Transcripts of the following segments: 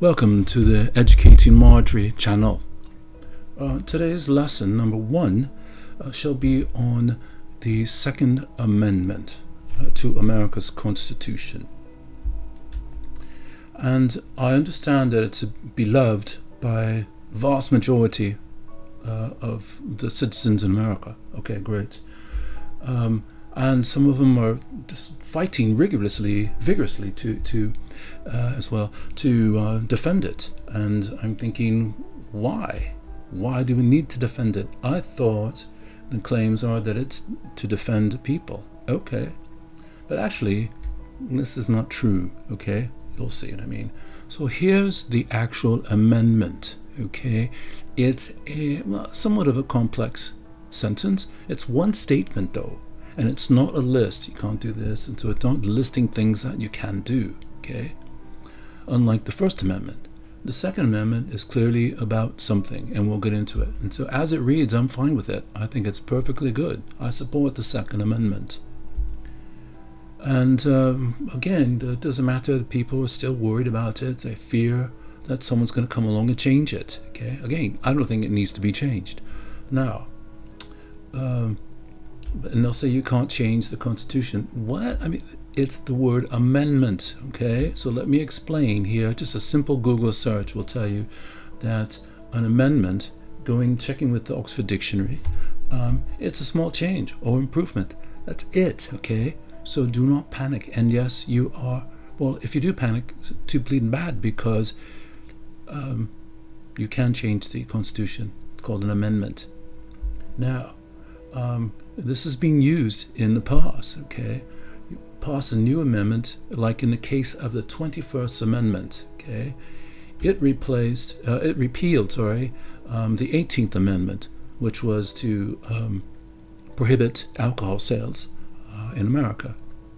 Welcome to the Educating Marjorie channel. Today's lesson number 1 shall be on the Second Amendment to America's Constitution. And I understand that it's beloved by vast majority of the citizens in America. Okay, great. And some of them are just fighting vigorously to defend it. And I'm thinking, why? Why do we need to defend it? I thought the claims are that it's to defend people. Okay, but actually, this is not true. Okay, you'll see what I mean. So here's the actual amendment. Okay, it's somewhat of a complex sentence. It's one statement though. And it's not a list. You can't do this. And so it's not listing things that you can do. Okay? Unlike the First Amendment. The Second Amendment is clearly about something, and we'll get into it. And so as it reads, I'm fine with it. I think it's perfectly good. I support the Second Amendment. And again, it doesn't matter that people are still worried about it. They fear that someone's going to come along and change it. Okay? Again, I don't think it needs to be changed. Now, and they'll say you can't change the Constitution. What? I mean, it's the word amendment, okay? So let me explain here. Just a simple Google search will tell you that an amendment, checking with the Oxford Dictionary, it's a small change or improvement. That's it, okay? So do not panic. And yes, you are, well, if you do panic, too bleeding bad, because you can change the Constitution. It's called an amendment. Now, this is being used in the past, okay? You pass a new amendment, like in the case of the 21st Amendment, okay? It repealed, the 18th Amendment, which was to prohibit alcohol sales in America.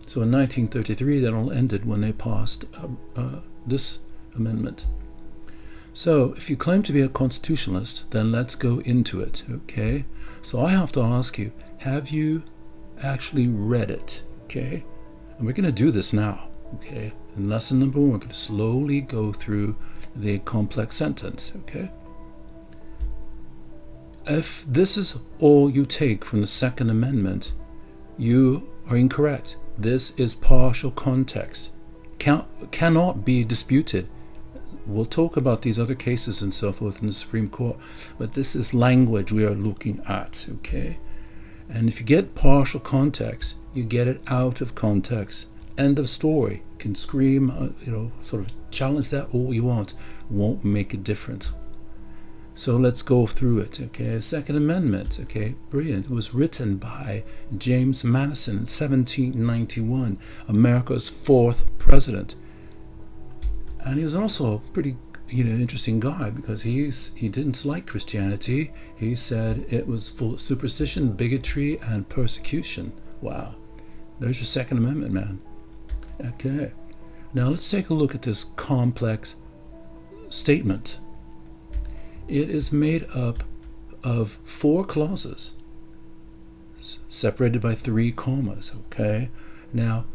So in 1933, that all ended when they passed this amendment. So if you claim to be a constitutionalist, then let's go into it, okay? So I have to ask you, have you actually read it? Okay? And we're going to do this now. Okay? In lesson number 1, we're going to slowly go through the complex sentence. Okay? If this is all you take from the Second Amendment, you are incorrect. This is partial context. Cannot be disputed. We'll talk about these other cases and so forth in the Supreme Court, but this is language we are looking at, okay? And if you get partial context, you get it out of context. End of story. You can scream, sort of challenge that all you want. Won't make a difference. So let's go through it, okay? Second Amendment, okay? Brilliant. It was written by James Madison in 1791, America's 4th president. And he was also a pretty, interesting guy, because he didn't like Christianity. He said it was full of superstition, bigotry, and persecution. Wow. There's your Second Amendment, man. Okay. Now let's take a look at this complex statement. It is made up of 4 clauses, separated by 3 commas, okay? Now,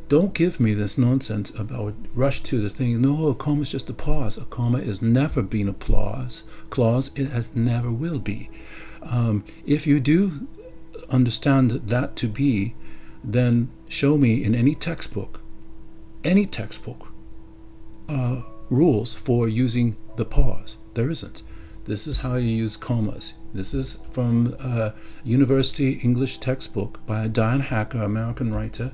don't give me this nonsense about rush to the thing. No, a comma is just a pause. A comma has never been a clause. It has never will be. If you do understand that to be, then show me in any textbook, rules for using the pause. There isn't. This is how you use commas. This is from a university English textbook by Diane Hacker, American writer.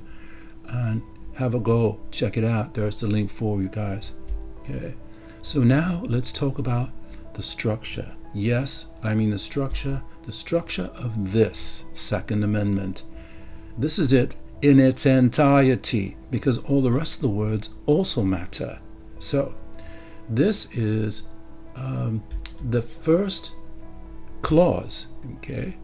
And have a go. Check it out. There's the link for you guys. Okay. So now let's talk about the structure. Yes, I mean the structure of this Second Amendment. This is it in its entirety, because all the rest of the words also matter. So this is the first clause, okay,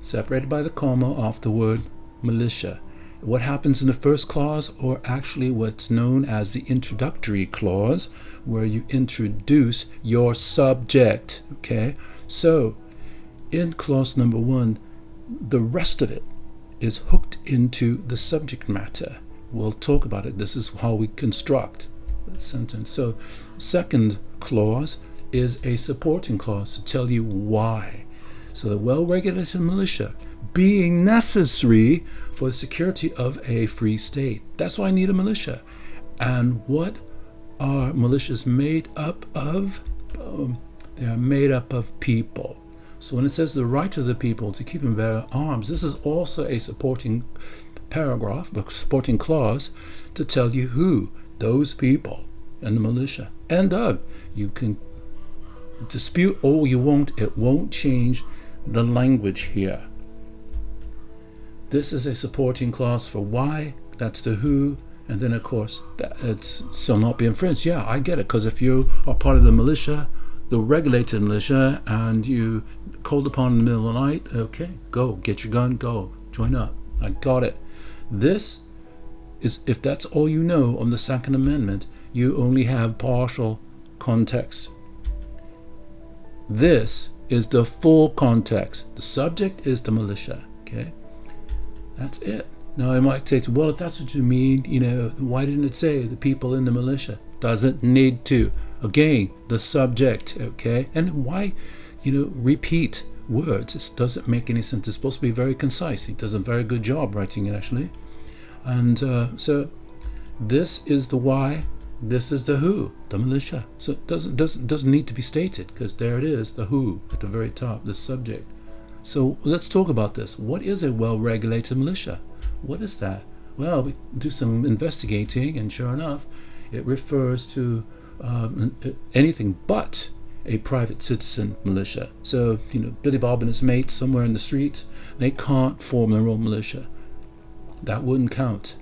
separated by the comma off the word militia. What happens in the first clause, or actually what's known as the introductory clause, where you introduce your subject, okay? So in clause number 1, the rest of it is hooked into the subject matter. We'll talk about it. This is how we construct sentence. So second clause is a supporting clause to tell you why. So the well-regulated militia being necessary for the security of a free state. That's why I need a militia. And what are militias made up of? They are made up of people. So when it says the right of the people to keep and bear arms, this is also a supporting paragraph, a supporting clause to tell you who those people in the militia. And you can dispute all you want, it won't change the language here. This is a supporting clause for why, that's the who, and then of course it's shall not be infringed. Yeah, I get it, because if you are part of the militia, the regulated militia, and you called upon in the middle of the night, okay, go, get your gun, go, join up. I got it. This is, if that's all you know on the Second Amendment, you only have partial context. This is the full context. The subject is the militia, okay? That's it. Now I might say, well, if that's what you mean, why didn't it say the people in the militia? Doesn't need to. Again, the subject, okay? And why, repeat words? It doesn't make any sense. It's supposed to be very concise. He does a very good job writing it, actually. And so this is the why, this is the who, the militia. So it doesn't need to be stated, because there it is, the who at the very top, the subject. So let's talk about this. What is a well-regulated militia? What is that? Well, we do some investigating, and sure enough, it refers to anything but a private citizen militia. So, Billy Bob and his mates somewhere in the street, they can't form their own militia. That wouldn't count.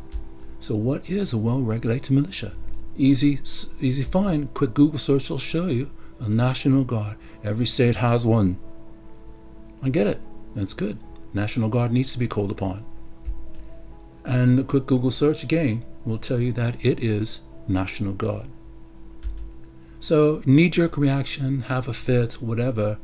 So what is a well-regulated militia? Easy find. Quick Google search will show you. A National Guard. Every state has one. I get it. That's good. National Guard needs to be called upon. And a quick Google search again will tell you that it is National Guard. So knee-jerk reaction, have a fit, whatever.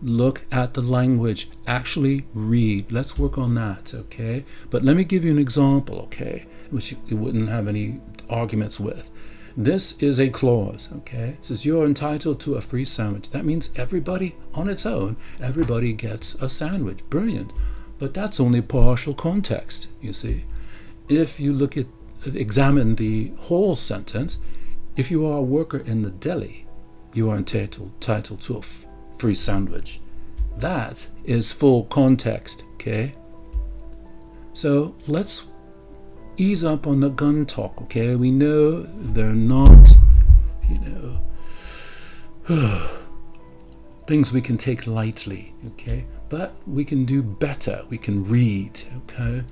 Look at the language. Actually read. Let's work on that, okay? But let me give you an example, okay, which you wouldn't have any arguments with. This is a clause, okay? It says you're entitled to a free sandwich. That means everybody on its own, everybody gets a sandwich. Brilliant. But that's only partial context, you see. If you examine the whole sentence, if you are a worker in the deli, you are entitled to a free sandwich. That is full context, okay? So let's ease up on the gun talk, okay? We know they're not, things we can take lightly, okay? But we can do better. We can read, okay?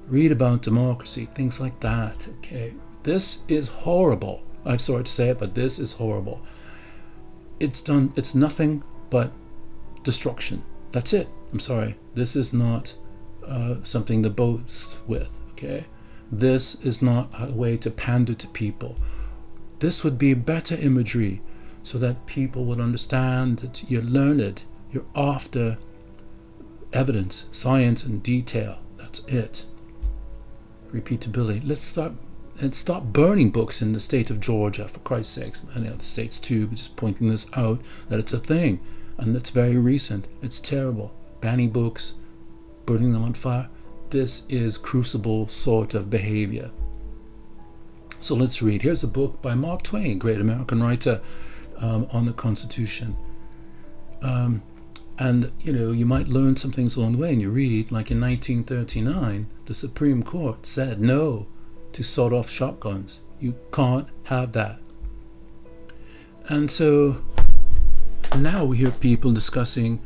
Read about democracy, things like that, okay? This is horrible. I'm sorry to say it, but this is horrible. It's nothing but destruction. That's it. I'm sorry. This is not something to boast with, okay? This is not a way to pander to people. This would be better imagery so that people would understand that you're learned, you're after evidence, science, and detail. That's it. Repeatability. Let's stop burning books in the state of Georgia, for Christ's sakes, and other states too, but just pointing this out, that it's a thing, and it's very recent. It's terrible. Banning books, burning them on fire. This is crucible sort of behavior. So let's read. Here's a book by Mark Twain, great American writer, on the Constitution. And you might learn some things along the way, and you read, like in 1939, the Supreme Court said no to sawed-off shotguns. You can't have that. And so now we hear people discussing,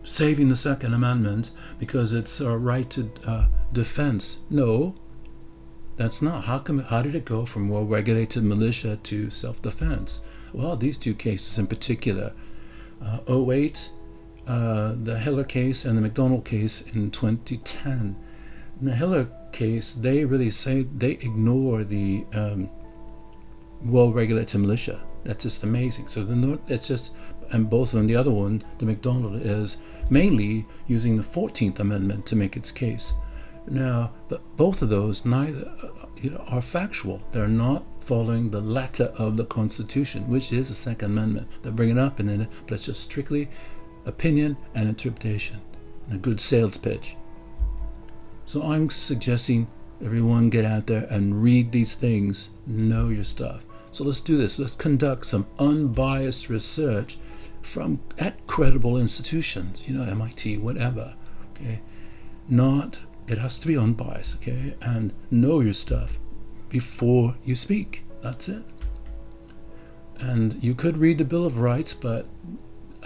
saving the Second Amendment because it's our right to defense. No, that's not. How did it go from well-regulated militia to self-defense? Well, these two cases in particular, 08, the Hiller case, and the McDonald case in 2010. In the Hiller case, they really say they ignore the well-regulated militia. That's just amazing. So it's just, and both of them, the other one, the McDonald, is mainly using the 14th Amendment to make its case. Now, but both of those neither are factual. They're not following the letter of the Constitution, which is the Second Amendment. They bring it up in it, but it's just strictly opinion and interpretation, and a good sales pitch. So I'm suggesting everyone get out there and read these things, know your stuff. So let's do this. Let's conduct some unbiased research at credible institutions, MIT, whatever. Okay, it has to be unbiased. Okay, and know your stuff before you speak. That's it. And you could read the Bill of Rights, but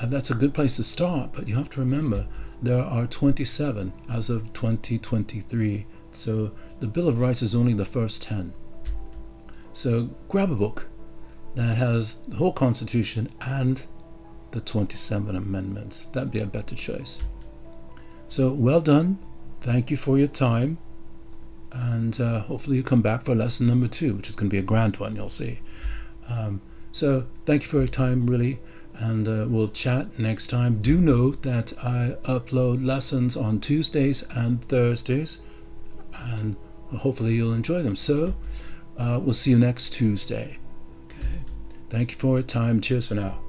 that's a good place to start. But you have to remember there are 27 as of 2023. So the Bill of Rights is only the first 10. So grab a book that has the whole Constitution and the 27 amendments. That'd be a better choice. So well done. Thank you for your time. And hopefully you come back for lesson number 2, which is going to be a grand one, you'll see. So thank you for your time, really. And we'll chat next time. Do note that I upload lessons on Tuesdays and Thursdays. And hopefully you'll enjoy them. So we'll see you next Tuesday. Okay. Thank you for your time. Cheers for now.